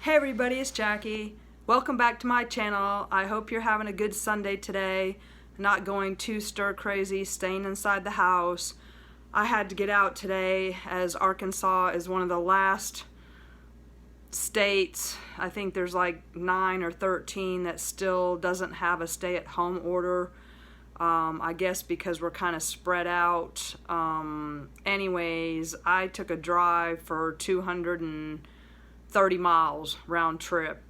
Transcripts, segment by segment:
Hey everybody, it's Jackie. Welcome back to my channel. I hope you're having a good Sunday today, not going too stir crazy, staying inside the house. I had to get out today as Arkansas is one of the last states, I think there's like 9 or 13 that still doesn't have a stay-at-home order. I guess because we're kind of spread out. Anyways, I took a drive for 230 miles round trip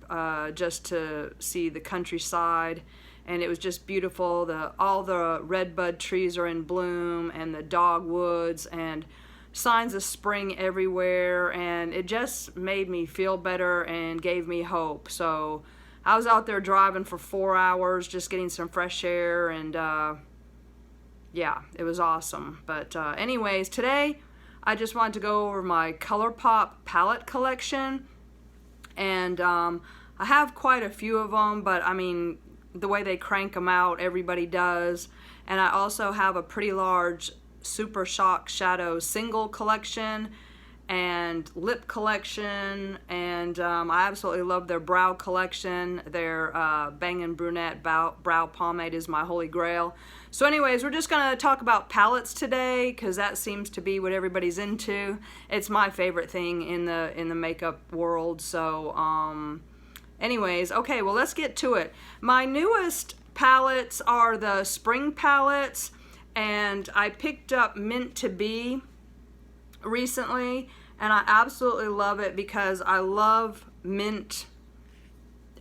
just to see the countryside, and it was just beautiful. All the redbud trees are in bloom, and the dogwoods, and signs of spring everywhere, and it just made me feel better and gave me hope. So I was out there driving for 4 hours just getting some fresh air, and yeah, it was awesome. But anyways, today I just wanted to go over my ColourPop palette collection, and I have quite a few of them, but I mean, the way they crank them out, everybody does. And I also have a pretty large Super Shock Shadow single collection and lip collection, and I absolutely love their brow collection. Their Bangin' Brunette brow pomade is my holy grail. So anyways, we're just gonna talk about palettes today because that seems to be what everybody's into. It's my favorite thing in the makeup world. So anyways, okay, well, let's get to it. My newest palettes are the spring palettes, and I picked up Mint to Be recently, and I absolutely love it because I love mint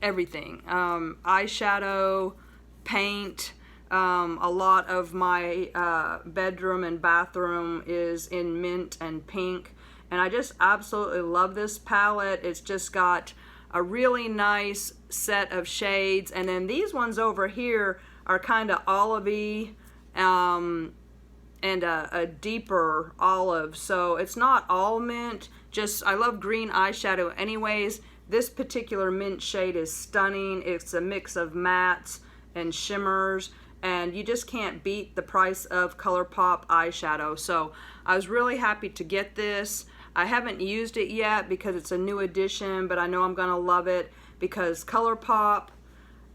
everything. Eyeshadow, paint, a lot of my bedroom and bathroom is in mint and pink, and I just absolutely love this palette. It's just got a really nice set of shades, and then these ones over here are kind of olivey, and a deeper olive, so it's not all mint. Just, I love green eyeshadow anyways. This particular mint shade is stunning. It's a mix of mattes and shimmers, and you just can't beat the price of ColourPop eyeshadow. So I was really happy to get this. I haven't used it yet because it's a new edition, but I know I'm gonna love it because ColourPop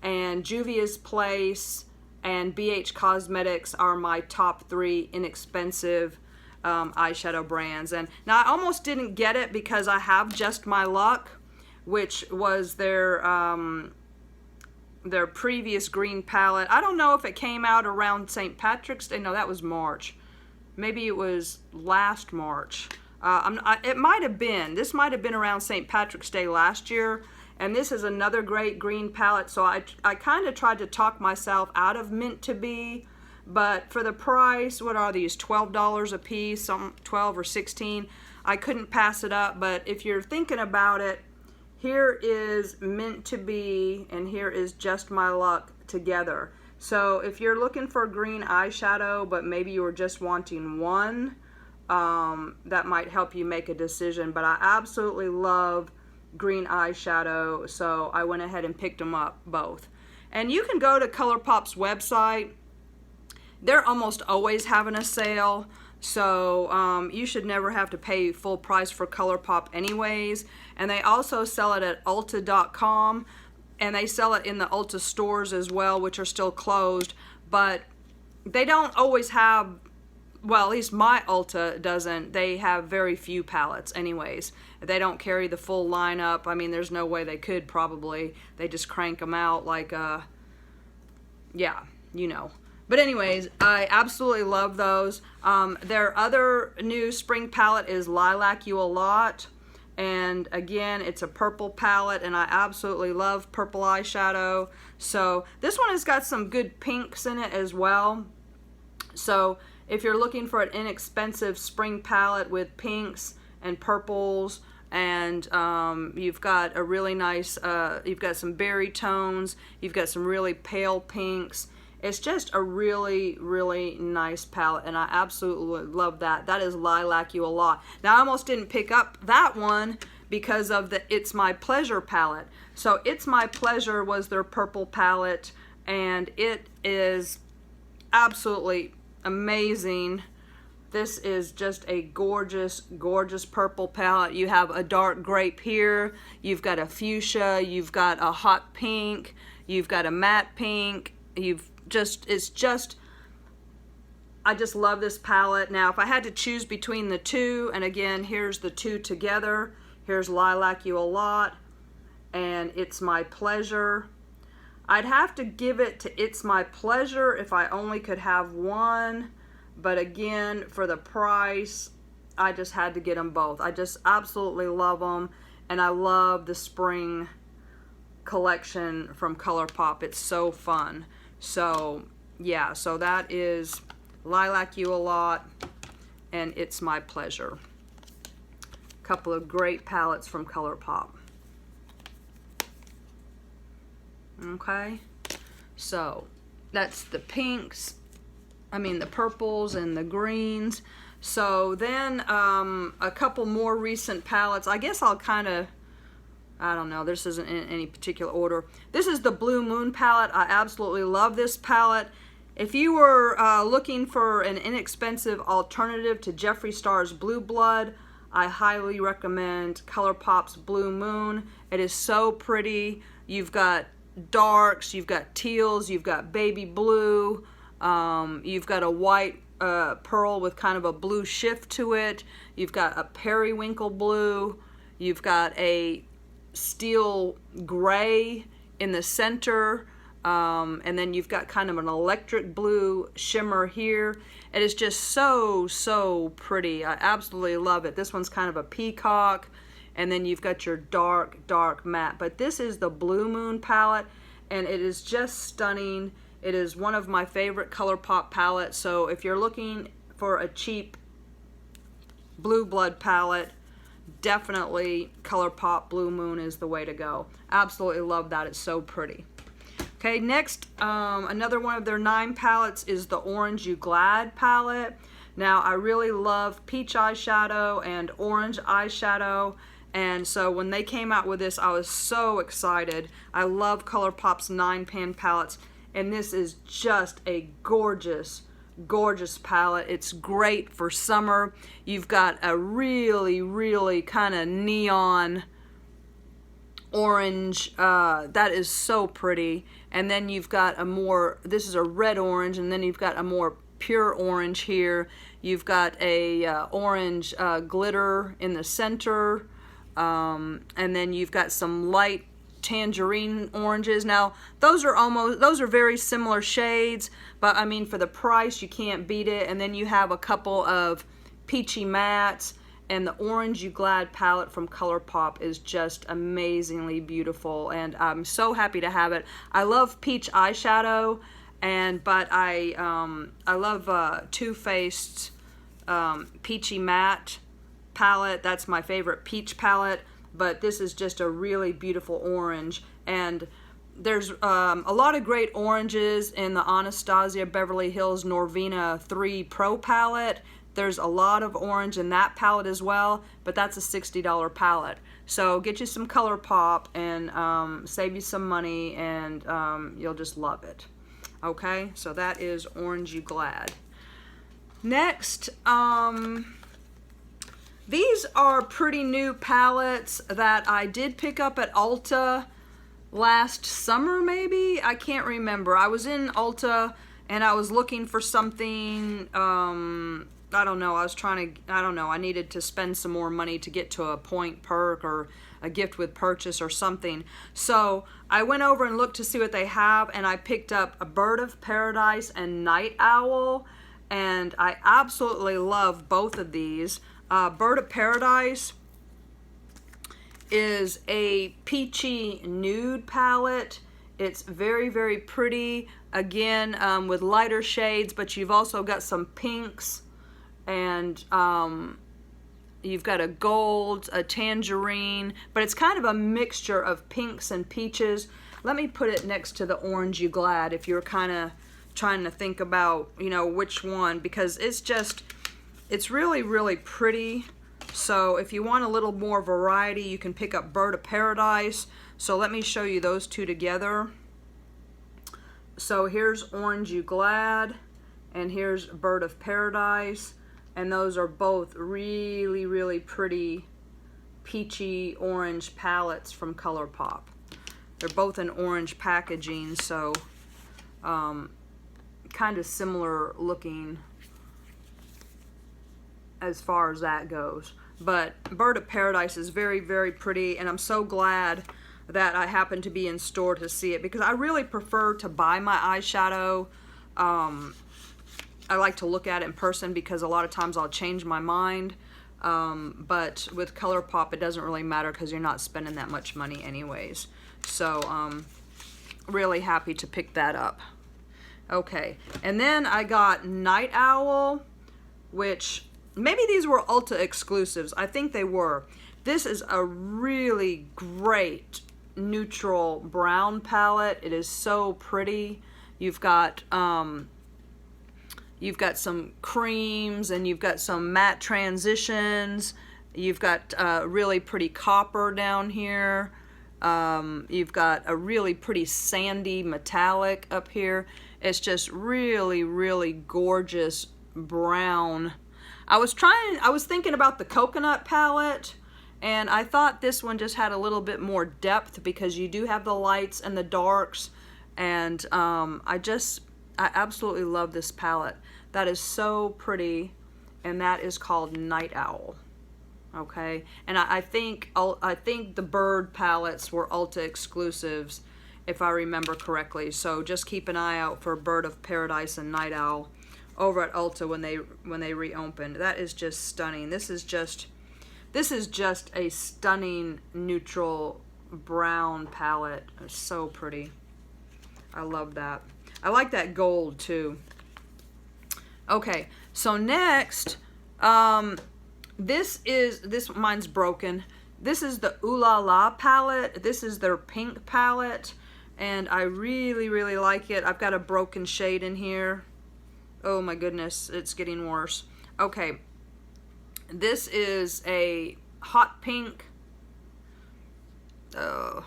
and Juvia's Place and BH Cosmetics are my top 3 inexpensive eyeshadow brands. And now I almost didn't get it because I have Just My Luck, which was their previous green palette. I don't know if it came out around St. Patrick's Day. No, that was March. Maybe it was last March. It might have been. This might have been around St. Patrick's Day last year. And this is another great green palette, so I kind of tried to talk myself out of Mint to Be, but for the price, what are these, $12 a piece, some 12 or 16, I couldn't pass it up. But if you're thinking about it, here is Mint to Be, and here is Just My Luck together. So if you're looking for green eyeshadow, but maybe you were just wanting one, that might help you make a decision. But I absolutely love green eyeshadow, so I went ahead and picked them up both. And you can go to ColourPop's website. They're almost always having a sale, so you should never have to pay full price for ColourPop anyways. And they also sell it at Ulta.com, and they sell it in the Ulta stores as well, which are still closed. But they don't always have, well, at least my Ulta doesn't. They have very few palettes anyways. They don't carry the full lineup. I mean, there's no way they could probably. They just crank them out like, yeah, you know. But anyways, I absolutely love those. Their other new spring palette is Lilac You A Lit. And again, it's a purple palette, and I absolutely love purple eyeshadow. So this one has got some good pinks in it as well. So if you're looking for an inexpensive spring palette with pinks and purples, and you've got a really nice, you've got some berry tones, you've got some really pale pinks. It's just a really, really nice palette, and I absolutely love that. That is Lilac You A Lit. Now, I almost didn't pick up that one because of the It's My Pleasure palette. So It's My Pleasure was their purple palette, and it is absolutely amazing. This is just a gorgeous, gorgeous purple palette. You have a dark grape here, you've got a fuchsia, you've got a hot pink, you've got a matte pink, I just love this palette. Now, if I had to choose between the two, and again, here's the two together. Here's Lilac You A Lit, and It's My Pleasure. I'd have to give it to It's My Pleasure if I only could have one, but again, for the price, I just had to get them both. I just absolutely love them, and I love the spring collection from ColourPop. It's so fun. So, yeah, so that is Lilac You A Lit and It's My Pleasure. Couple of great palettes from ColourPop. Okay, so that's the pinks, the purples and the greens. So then a couple more recent palettes. I guess I'll kind of, I don't know, this isn't in any particular order. This is the Blue Moon palette. I absolutely love this palette. If you were looking for an inexpensive alternative to Jeffree Star's Blue Blood, I highly recommend ColourPop's Blue Moon. It is so pretty. You've got darks, you've got teals, you've got baby blue, you've got a white pearl with kind of a blue shift to it, you've got a periwinkle blue, you've got a steel gray in the center, and then you've got kind of an electric blue shimmer here. It is just so pretty. I absolutely love it. This one's kind of a peacock, and then you've got your dark matte. But this is the Blue Moon palette, and it is just stunning. It is one of my favorite ColourPop palettes. So if you're looking for a cheap Blue Blood palette, definitely ColourPop Blue Moon is the way to go. Absolutely love that. It's so pretty. Okay, next, another one of their 9 palettes is the Orange You Glad palette. Now, I really love peach eyeshadow and orange eyeshadow, and so when they came out with this, I was so excited. I love ColourPop's 9-pan palettes, and this is just a gorgeous, gorgeous palette. It's great for summer. You've got a really kind of neon orange, that is so pretty. And then you've got a more, this is a red orange, and then you've got a more pure orange here. You've got a orange glitter in the center, and then you've got some light tangerine oranges. Now those are very similar shades, but I mean, for the price, you can't beat it. And then you have a couple of peachy mattes, and the Orange You Glad palette from ColourPop is just amazingly beautiful, and I'm so happy to have it. I love peach eyeshadow, but I love Too Faced's Peachy Matte palette. That's my favorite peach palette, but this is just a really beautiful orange. And there's a lot of great oranges in the Anastasia Beverly Hills Norvina 3 Pro palette. There's a lot of orange in that palette as well, but that's a $60 palette. So get you some ColourPop and save you some money, and you'll just love it. Okay, so that is Orange You Glad. Next, these are pretty new palettes that I did pick up at Ulta last summer, maybe? I can't remember. I was in Ulta and I was looking for something, I don't know, I needed to spend some more money to get to a point perk or a gift with purchase or something. So I went over and looked to see what they have, and I picked up a Bird of Paradise and Night Owl, and I absolutely love both of these. Bird of Paradise is a peachy nude palette. It's very pretty, again, with lighter shades, but you've also got some pinks, and you've got a gold, a tangerine, but it's kind of a mixture of pinks and peaches. Let me put it next to the Orange You Glad if you're kind of trying to think about, you know, which one, because it's really pretty. So if you want a little more variety, you can pick up Bird of Paradise. So let me show you those two together. So here's Orange You Glad, and here's Bird of Paradise. And those are both really, really pretty peachy orange palettes from ColourPop. They're both in orange packaging, so kind of similar looking as far as that goes. But Bird of Paradise is very, very pretty, and I'm so glad that I happened to be in store to see it, because I really prefer to buy my eyeshadow. I like to look at it in person because a lot of times I'll change my mind. But with ColourPop, it doesn't really matter because you're not spending that much money anyways. So, really happy to pick that up. Okay, and then I got Night Owl, which maybe these were Ulta exclusives. I think they were. This is a really great neutral brown palette. It is so pretty. You've got some creams, and you've got some matte transitions. You've got really pretty copper down here. You've got a really pretty sandy metallic up here. It's just really, really gorgeous brown. I was thinking about the coconut palette, and I thought this one just had a little bit more depth because you do have the lights and the darks, and I absolutely love this palette. That is so pretty, and that is called Night Owl. Okay, and I think the Bird palettes were Ulta exclusives, if I remember correctly. So just keep an eye out for Bird of Paradise and Night Owl over at Ulta when they reopened. That is just stunning. This is just a stunning neutral brown palette. It's so pretty. I love that. I like that gold too. Okay, so next, mine's broken. This is the Ooh La La palette. This is their pink palette, and I really, really like it. I've got a broken shade in here. Oh my goodness, it's getting worse. Okay, this is a hot pink. I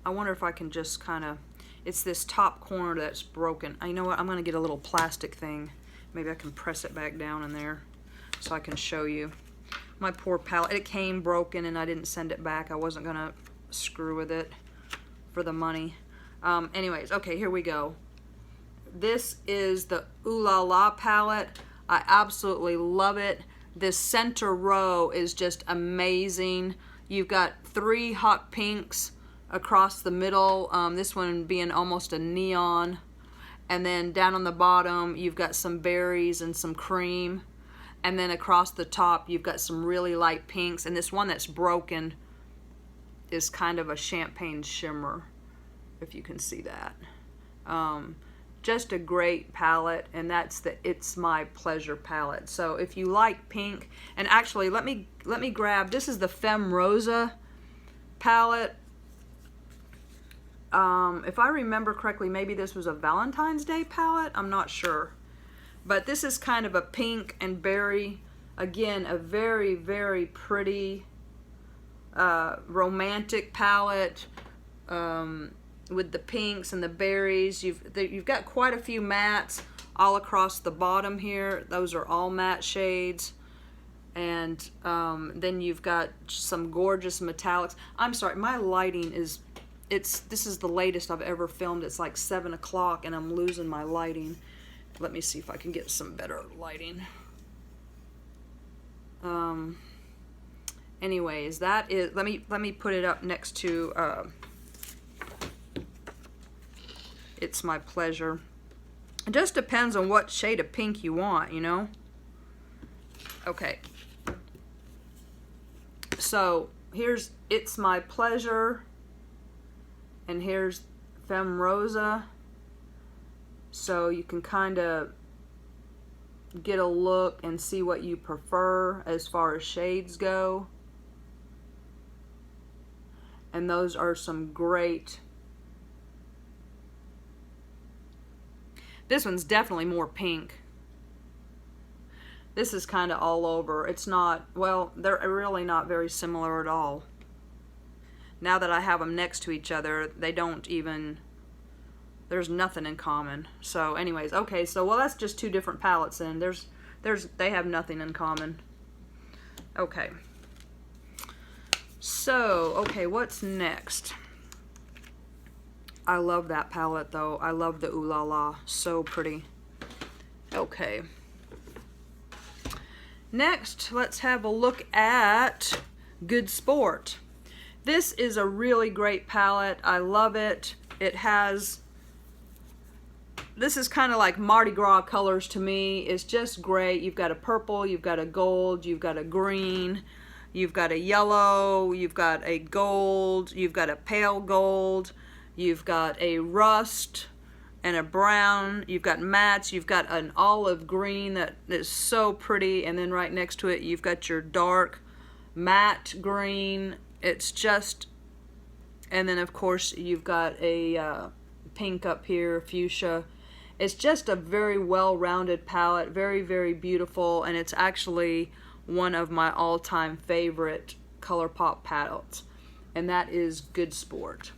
wonder if I can just kind of, it's this top corner that's broken. You know what, I'm gonna get a little plastic thing. Maybe I can press it back down in there so I can show you. My poor palette, it came broken and I didn't send it back. I wasn't gonna screw with it for the money. Anyways, okay, here we go. This is the Ooh La La palette. I absolutely love it. This center row is just amazing. You've got 3 hot pinks across the middle. This one being almost a neon. And then down on the bottom, you've got some berries and some cream. And then across the top, you've got some really light pinks. And this one that's broken is kind of a champagne shimmer, if you can see that. Just a great palette, and that's the It's My Pleasure palette. So if you like pink, and actually let me grab, this is the Femme Rosa palette. If I remember correctly, maybe this was a Valentine's Day palette. I'm not sure. But this is kind of a pink and berry. Again, a very, very pretty romantic palette with the pinks and the berries. You've got quite a few mattes all across the bottom here. Those are all matte shades. And then you've got some gorgeous metallics. I'm sorry, my lighting is... This is the latest I've ever filmed. It's like 7 o'clock and I'm losing my lighting. Let me see if I can get some better lighting. Anyways, that is, let me put it up next to It's My Pleasure. It just depends on what shade of pink you want, you know? Okay. So, here's It's My Pleasure. And here's Femme Rosa. So you can kind of get a look and see what you prefer as far as shades go. And those are some great. This one's definitely more pink. This is kind of all over. It's not, well, they're really not very similar at all. Now that I have them next to each other, they don't even, there's nothing in common. So anyways, okay, so well, that's just 2 different palettes then. There's They have nothing in common. Okay. So, okay, what's next? I love that palette though. I love the Ooh La La. So pretty. Okay. Next, let's have a look at Good Sport. This is a really great palette. I love it. It has, this is kind of like Mardi Gras colors to me. It's just great. You've got a purple, you've got a gold, you've got a green, you've got a yellow, you've got a gold, you've got a pale gold, you've got a rust and a brown, you've got mattes, you've got an olive green that is so pretty, and then right next to it you've got your dark matte green. It's just, and then of course you've got a pink up here, fuchsia. It's just a very well-rounded palette, very, very beautiful, and it's actually one of my all-time favorite ColourPop palettes, and that is Good Sport.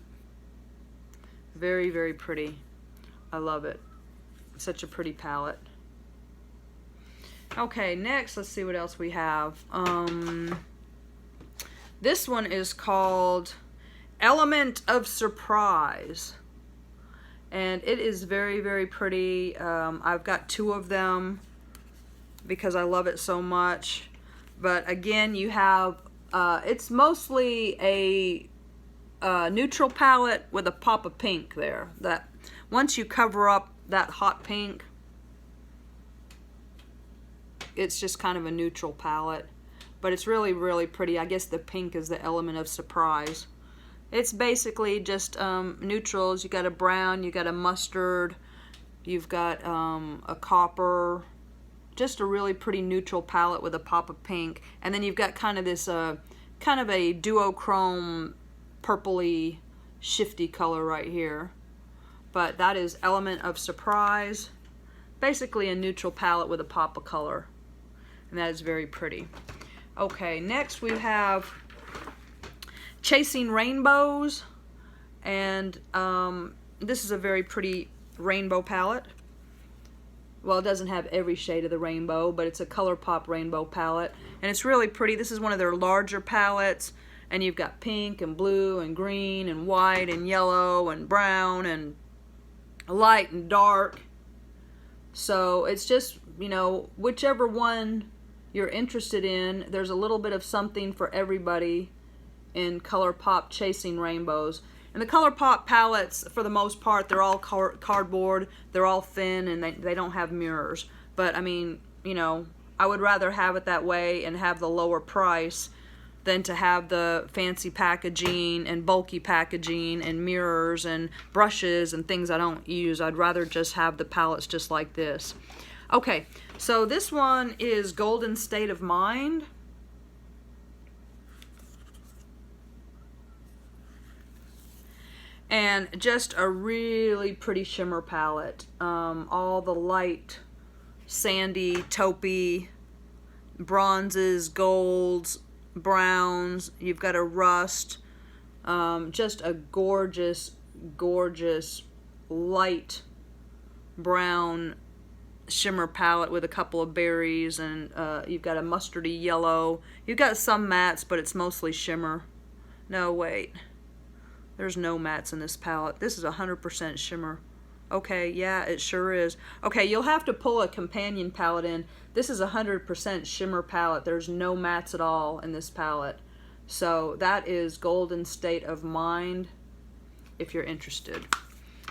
Very, very pretty. I love it. Such a pretty palette. Okay, next, let's see what else we have. This one is called Element of Surprise. And it is very, very pretty. I've got two of them because I love it so much. But again, you have, it's mostly a neutral palette with a pop of pink there. That once you cover up that hot pink, it's just kind of a neutral palette. But it's really, really pretty. I guess the pink is the element of surprise. It's basically just neutrals. You got a brown, you got a mustard, you've got a copper. Just a really pretty neutral palette with a pop of pink. And then you've got kind of this, kind of a duochrome purpley shifty color right here. But that is Element of Surprise. Basically a neutral palette with a pop of color. And that is very pretty. Okay, next we have Chasing Rainbows, and this is a very pretty rainbow palette. Well, it doesn't have every shade of the rainbow, but it's a ColourPop rainbow palette, and it's really pretty. This is one of their larger palettes, and you've got pink and blue and green and white and yellow and brown and light and dark. So it's just, you know, whichever one you're interested in, there's a little bit of something for everybody in ColourPop Chasing Rainbows. And the ColourPop palettes, for the most part, they're all cardboard, they're all thin, and they don't have mirrors. But I mean, you know, I would rather have it that way and have the lower price than to have the fancy packaging and bulky packaging and mirrors and brushes and things I don't use. I'd rather just have the palettes just like this. Okay, so this one is Golden State of Mind. And just a really pretty shimmer palette. All the light, sandy, taupey, bronzes, golds, browns. You've got a rust. Just a gorgeous, gorgeous light brown shimmer palette with a couple of berries, and you've got a mustardy yellow. You've got some mattes, but it's mostly shimmer. No, wait. There's no mattes in this palette. This is 100% shimmer. Okay, yeah, it sure is. Okay, you'll have to pull a companion palette in. This is 100% shimmer palette. There's no mattes at all in this palette. So that is Golden State of Mind, if you're interested.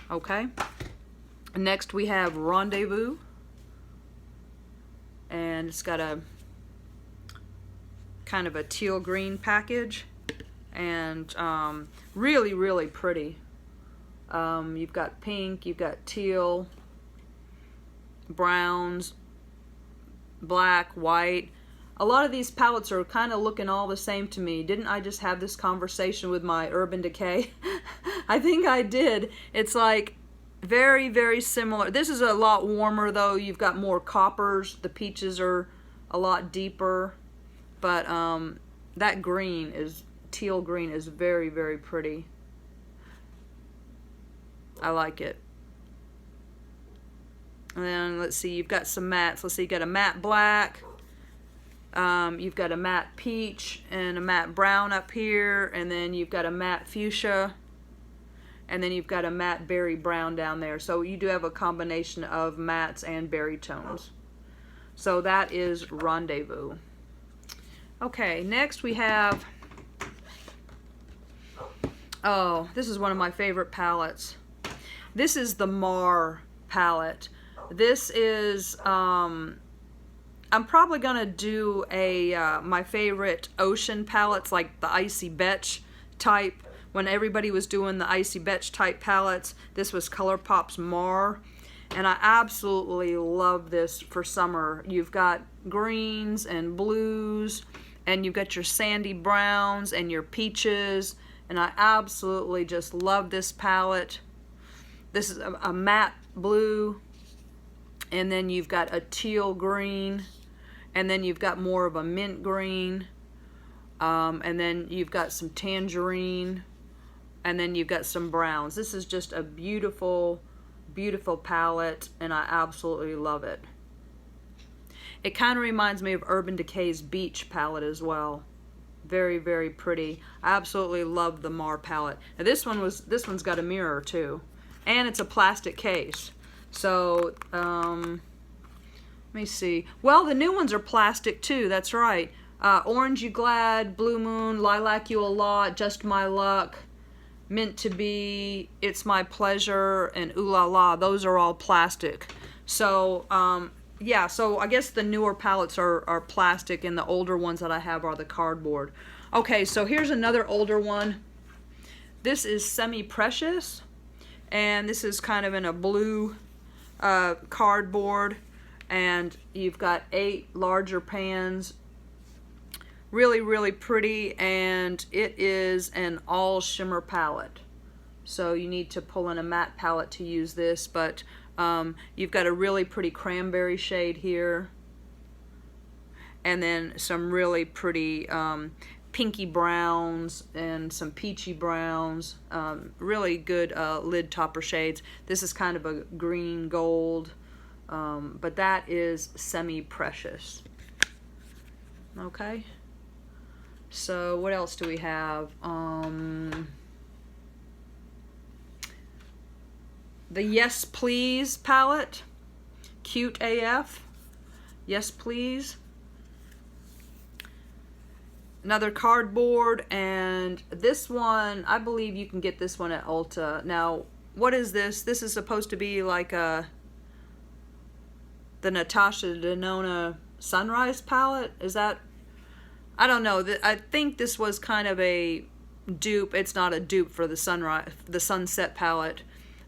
Okay. Next we have Rendezvous. And it's got a kind of a teal green package. And really, really pretty. You've got pink, you've got teal, browns, black, white. A lot of these palettes are kind of looking all the same to me. Didn't I just have this conversation with my Urban Decay? I think I did. It's like very, very similar. This is a lot warmer though. You've got more coppers. The peaches are a lot deeper. But that green is, teal green is very, very pretty. I like it. And then let's see, you've got some mattes. Let's see, you got a matte black, you've got a matte peach and a matte brown up here, and then you've got a matte fuchsia, and then you've got a matte berry brown down there. So you do have a combination of mattes and berry tones. So that is Rendezvous. Okay, next we have, oh, this is one of my favorite palettes. This is the Mar palette. This is, I'm probably gonna do a my favorite ocean palettes, like the Icy Beige type. When everybody was doing the Icy Beige type palettes, this was ColourPop's Mar, and I absolutely love this for summer. You've got greens and blues, and you've got your sandy browns and your peaches, and I absolutely just love this palette. This is a matte blue, and then you've got a teal green, and then you've got more of a mint green, and then you've got some tangerine, and then you've got some browns. This is just a beautiful, beautiful palette, and I absolutely love it. It kind of reminds me of Urban Decay's Beach palette as well. Very, very pretty. I absolutely love the Mar palette. Now this one's got a mirror too, and it's a plastic case. So let me see. Well, the new ones are plastic too. That's right. Orange You Glad, Blue Moon, Lilac You A Lot, Just My Luck, Meant to Be, It's My Pleasure, and Ooh La La. Those are all plastic. So yeah, so I guess the newer palettes are plastic, and the older ones that I have are the cardboard. Okay, so here's another older one. This is Semi Precious, and this is kind of in a blue cardboard, and you've got 8 larger pans. Really, really pretty, and it is an all shimmer palette. So you need to pull in a matte palette to use this, but you've got a really pretty cranberry shade here, and then some really pretty pinky browns and some peachy browns. Really good lid topper shades. This is kind of a green gold, but that is Semi Precious. Okay, so what else do we have? The Yes Please palette, Cute AF, Yes Please. Another cardboard, and this one, I believe you can get this one at Ulta. Now, what is this? This is supposed to be like the Natasha Denona Sunrise palette. Is that? I don't know. I think this was kind of a dupe. It's not a dupe for the Sunset palette.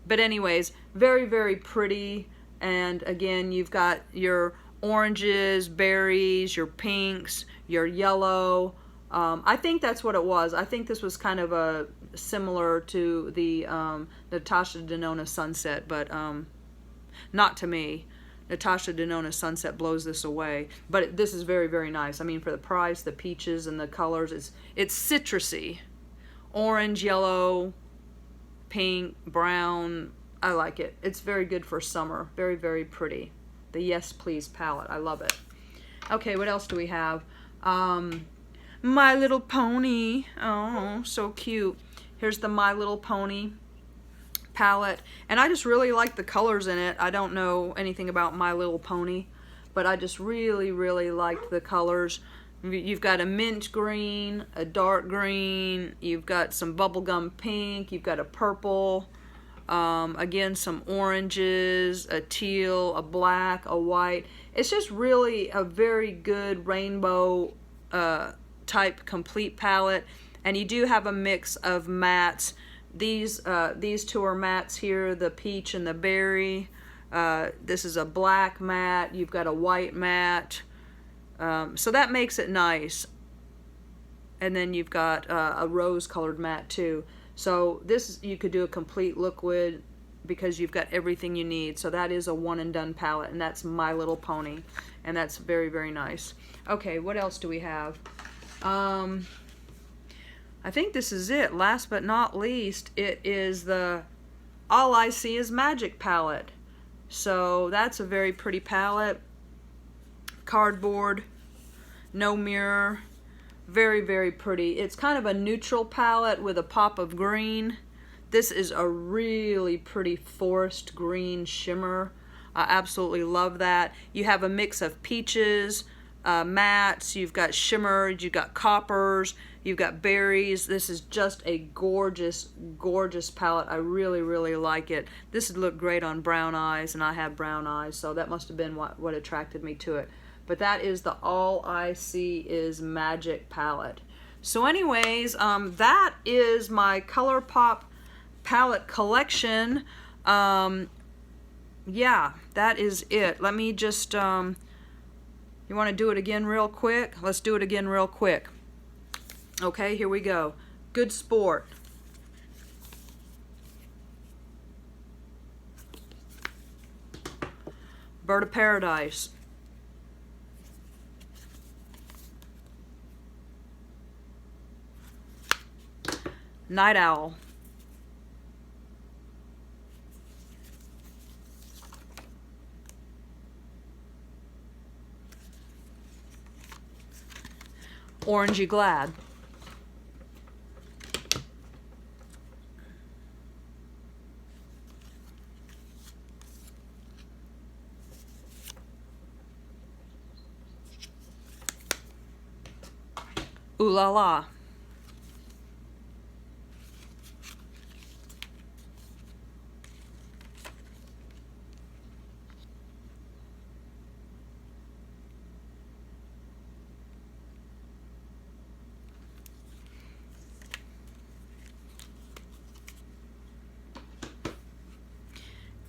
But anyways, very, very pretty. And again, you've got your oranges, berries, your pinks, your yellow. I think that's what it was. I think this was kind of a similar to the Natasha Denona Sunset, but not to me. Natasha Denona Sunset blows this away. But this is very, very nice. I mean, for the price, the peaches and the colors, it's citrusy. Orange, yellow, pink, brown. I like it. It's very good for summer. Very, very pretty. The Yes Please palette. I love it. Okay, what else do we have? My Little Pony. Oh, so cute. Here's the My Little Pony palette. And I just really like the colors in it. I don't know anything about My Little Pony, but I just really, really liked the colors. You've got a mint green, a dark green, you've got some bubblegum pink, you've got a purple, again some oranges, a teal, a black, a white. It's just really a very good rainbow type complete palette, and you do have a mix of mattes. These two are mattes here, the peach and the berry. This is a black matte, you've got a white matte. So that makes it nice. And then you've got a rose colored matte too. So this, you could do a complete liquid because you've got everything you need. So that is a one and done palette, and that's My Little Pony, and that's very, very nice. Okay, what else do we have? I think this is it. Last but not least, it is the All I See Is Magic palette. So that's a very pretty palette. Cardboard, no mirror, very, very pretty. It's kind of a neutral palette with a pop of green. This is a really pretty forest green shimmer. I absolutely love that. You have a mix of peaches, mattes, you've got shimmers, you've got coppers, you've got berries. This is just a gorgeous, gorgeous palette. I really, really like it. This would look great on brown eyes, and I have brown eyes, so that must have been what attracted me to it. But that is the All I See Is Magic palette. So anyways, that is my ColourPop palette collection. Yeah, that is it. Let me just, you want to do it again real quick? Let's do it again real quick. Okay, here we go. Good Sport. Bird of Paradise. Night Owl. Orangey Glad. Ooh La La.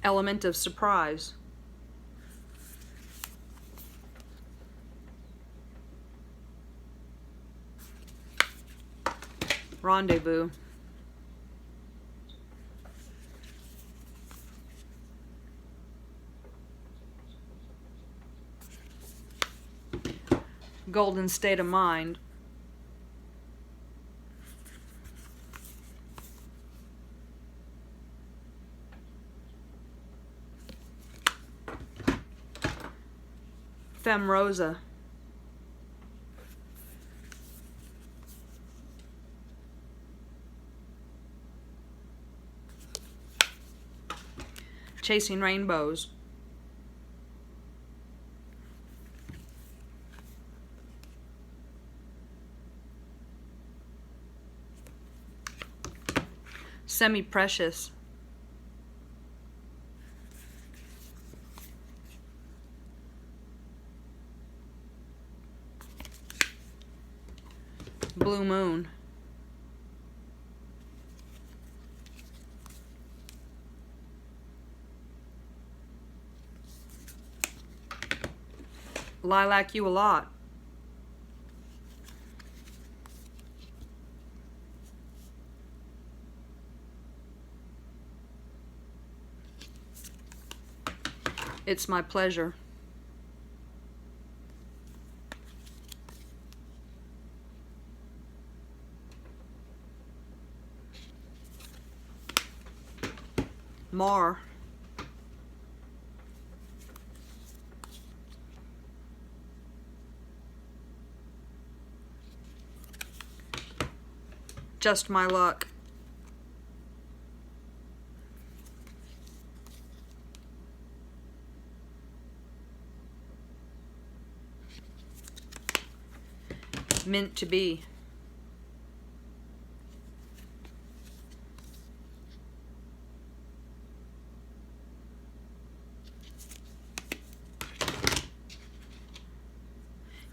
Element of Surprise. Rendezvous. Golden State of Mind. Femme Rosa. Chasing Rainbows. Semi-Precious. Blue Moon. Lilac You A Lit. It's My Pleasure. Mar. Just My Luck. Meant to Be.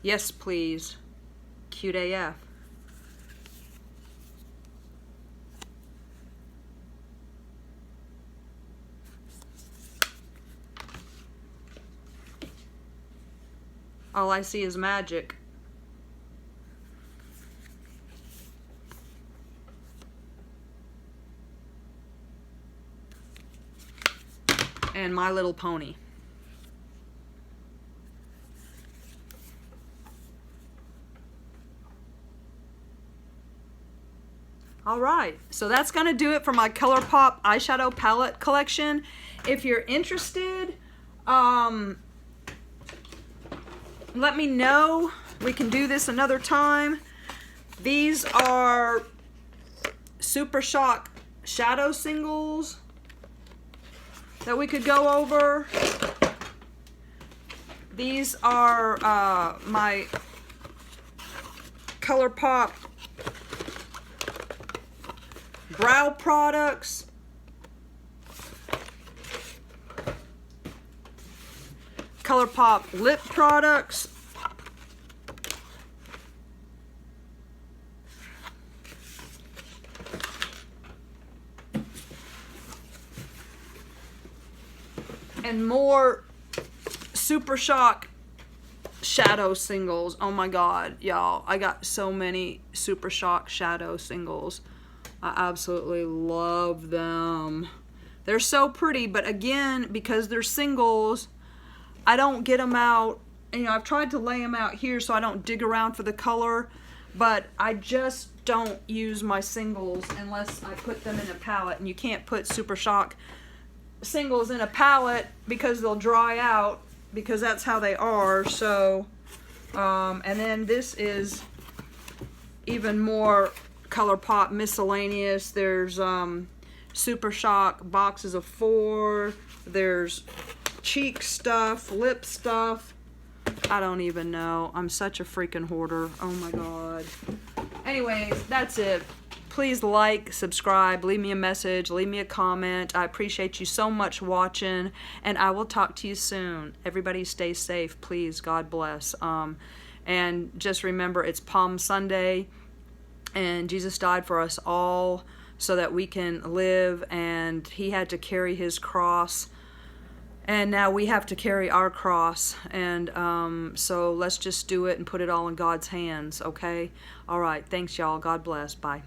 Yes Please. Cute AF. All I See Is Magic. And My Little Pony. Alright, so that's going to do it for my ColourPop eyeshadow palette collection. If you're interested, let me know. We can do this another time. These are Super Shock shadow singles that we could go over. These are my ColourPop brow products. ColourPop lip products. And more Super Shock shadow singles. Oh my god, y'all. I got so many Super Shock shadow singles. I absolutely love them. They're so pretty, but again, because they're singles, I don't get them out. You know, I've tried to lay them out here so I don't dig around for the color, but I just don't use my singles unless I put them in a palette, and you can't put Super Shock singles in a palette because they'll dry out, because that's how they are. So and then this is even more ColourPop miscellaneous. There's Super Shock boxes of 4. There's cheek stuff, lip stuff. I don't even know. I'm such a freaking hoarder. Oh my god. Anyways, that's it. Please like, subscribe, leave me a message, leave me a comment. I appreciate you so much watching, and I will talk to you soon. Everybody stay safe, please. God bless. And just remember, it's Palm Sunday, and Jesus died for us all so that we can live, and he had to carry his cross, and now we have to carry our cross. And so let's just do it and put it all in God's hands, okay? All right, thanks y'all. God bless. Bye.